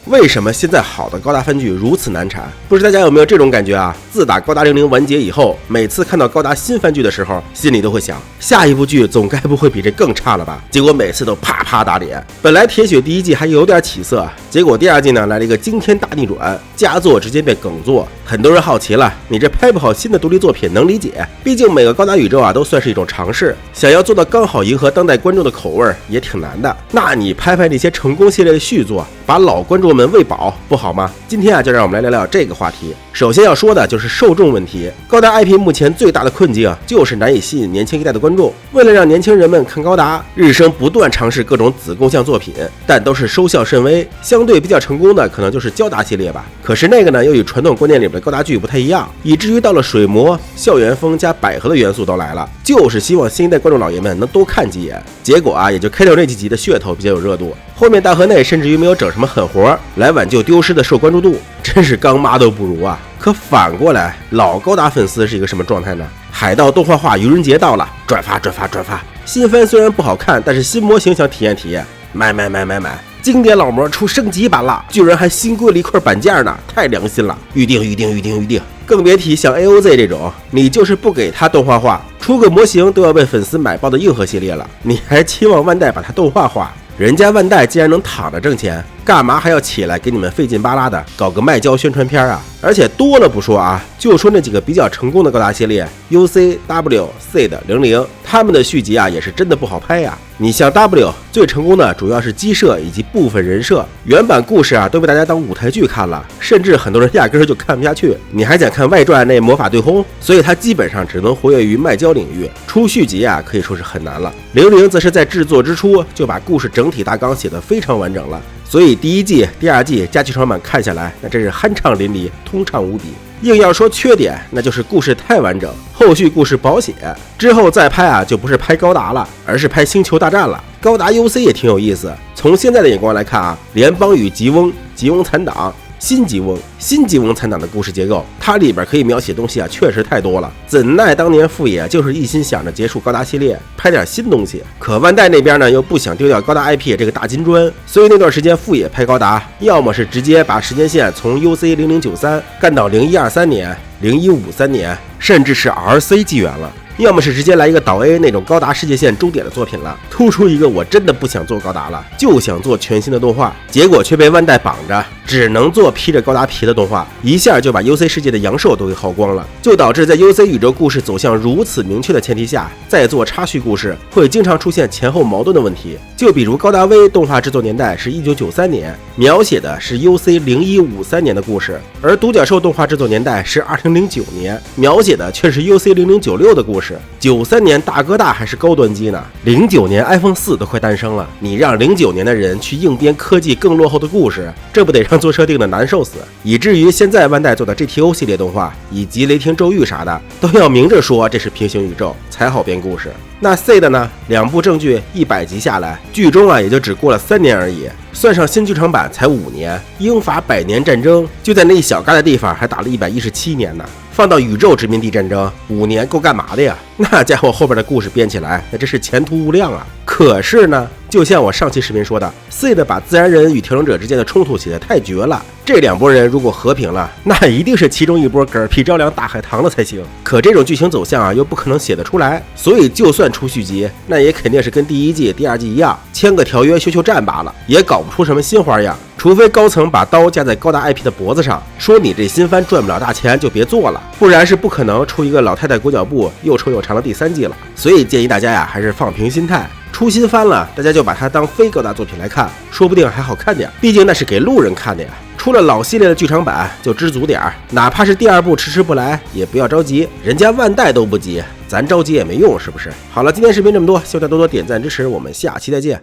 为什么现在好的高达番剧如此难产？不知大家有没有这种感觉啊？自打高达00完结以后，每次看到高达新番剧的时候，心里都会想，下一部剧总该不会比这更差了吧？结果每次都啪啪打脸。本来铁血第一季还有点起色，结果第二季呢来了一个惊天大逆转，佳作直接变梗作。很多人好奇了，你这拍不好新的独立作品能理解，毕竟每个高达宇宙啊都算是一种尝试，想要做到刚好迎合当代观众的口味也挺难的。那你拍那些成功系列的续作，把老观众们喂饱不好吗？今天啊就让我们来聊聊这个话题。首先要说的就是受众问题。高达 IP 目前最大的困境就是难以吸引年轻一代的观众。为了让年轻人们看高达，日升不断尝试各种子供向作品，但都是收效甚微。相对比较成功的可能就是焦达系列吧，可是那个呢又与传统观念里边的高达剧不太一样，以至于到了水魔、校园风加百合的元素都来了，就是希望新一代观众老爷们能多看几眼。结果啊也就开头那几集的噱头比较有热度，后面大河内甚至于没有整什么狠活来挽救丢失的受关注度，真是刚妈都不如啊！可反过来，老高达粉丝是一个什么状态呢？海盗动画化愚人节到了，转发！新番虽然不好看，但是新模型想体验体验，买！经典老模出升级版了，居然还新贵了一块板件呢，太良心了！预定！更别提像 AOZ 这种，你就是不给他动画化，出个模型都要被粉丝买爆的硬核系列了，你还期望万代把它动画化？人家万代既然能躺着挣钱，干嘛还要起来给你们费劲巴拉的搞个卖胶宣传片啊？而且多了不说啊，就说那几个比较成功的高达系列 UC、W、C 的00，他们的续集啊也是真的不好拍呀。你像 W 最成功的主要是机设以及部分人设，原版故事啊都被大家当舞台剧看了，甚至很多人压根儿就看不下去。你还想看外传那魔法对轰？所以它基本上只能活跃于卖胶领域，出续集啊可以说是很难了。00则是在制作之初就把故事整体大纲写得非常完整了，所以第一季、第二季加剧场版看下来，那真是酣畅淋漓，通畅无比。硬要说缺点，那就是故事太完整，后续故事薄写，之后再拍啊就不是拍高达了，而是拍星球大战了。高达 UC 也挺有意思，从现在的眼光来看啊，联邦与吉翁残党、新吉翁残党的故事结构，它里边可以描写东西啊确实太多了。怎奈当年富野就是一心想着结束高达系列，拍点新东西，可万代那边呢又不想丢掉高达 IP 这个大金砖，所以那段时间富野拍高达，要么是直接把时间线从 UC 0093干到0123年、0153年，甚至是 RC 纪元了。要么是直接来一个岛 A 那种高达世界线终点的作品了，突出一个我真的不想做高达了，就想做全新的动画，结果却被万代绑着，只能做披着高达皮的动画，一下就把 UC 世界的阳寿都给耗光了，就导致在 UC 宇宙故事走向如此明确的前提下，再做插叙故事会经常出现前后矛盾的问题。就比如高达 V 动画制作年代是1993年，描写的是 UC 0153年的故事，而独角兽动画制作年代是2009年，描写的却是 UC 0096的故事。93年大哥大还是高端机呢，09年 iPhone 4都快诞生了，你让09年的人去硬编科技更落后的故事，这不得让做设定的难受死？以至于现在万代做的 GTO 系列动画以及雷霆咒域啥的，都要明着说这是平行宇宙才好编故事。那 C 的呢，2部正剧100集下来，剧中啊也就只过了3年而已，算上新剧场版才5年，英法100年战争就在那一小疙瘩地方还打了117年呢。放到宇宙殖民地战争5年够干嘛的呀？那家伙后边的故事编起来，那真是前途无量啊！可是呢，就像我上期视频说的 ，C 的把自然人与调整者之间的冲突写得太绝了。这2拨人如果和平了，那一定是其中一波嗝屁着凉大海棠的才行。可这种剧情走向啊，又不可能写得出来，所以就算出续集，那也肯定是跟第一季、第二季一样，签个条约修战罢了，也搞不出什么新花样。除非高层把刀架在高达 IP 的脖子上，说你这新番赚不了大钱就别做了，不然是不可能出一个老太太裹脚布又臭又长的第3季了。所以建议大家呀，还是放平心态，出新番了，大家就把它当非高达作品来看，说不定还好看点，毕竟那是给路人看的呀。出了老系列的剧场版就知足点，哪怕是第2部迟迟不来也不要着急，人家万代都不急，咱着急也没用，是不是？好了，今天视频这么多，希望大家多多点赞支持，我们下期再见。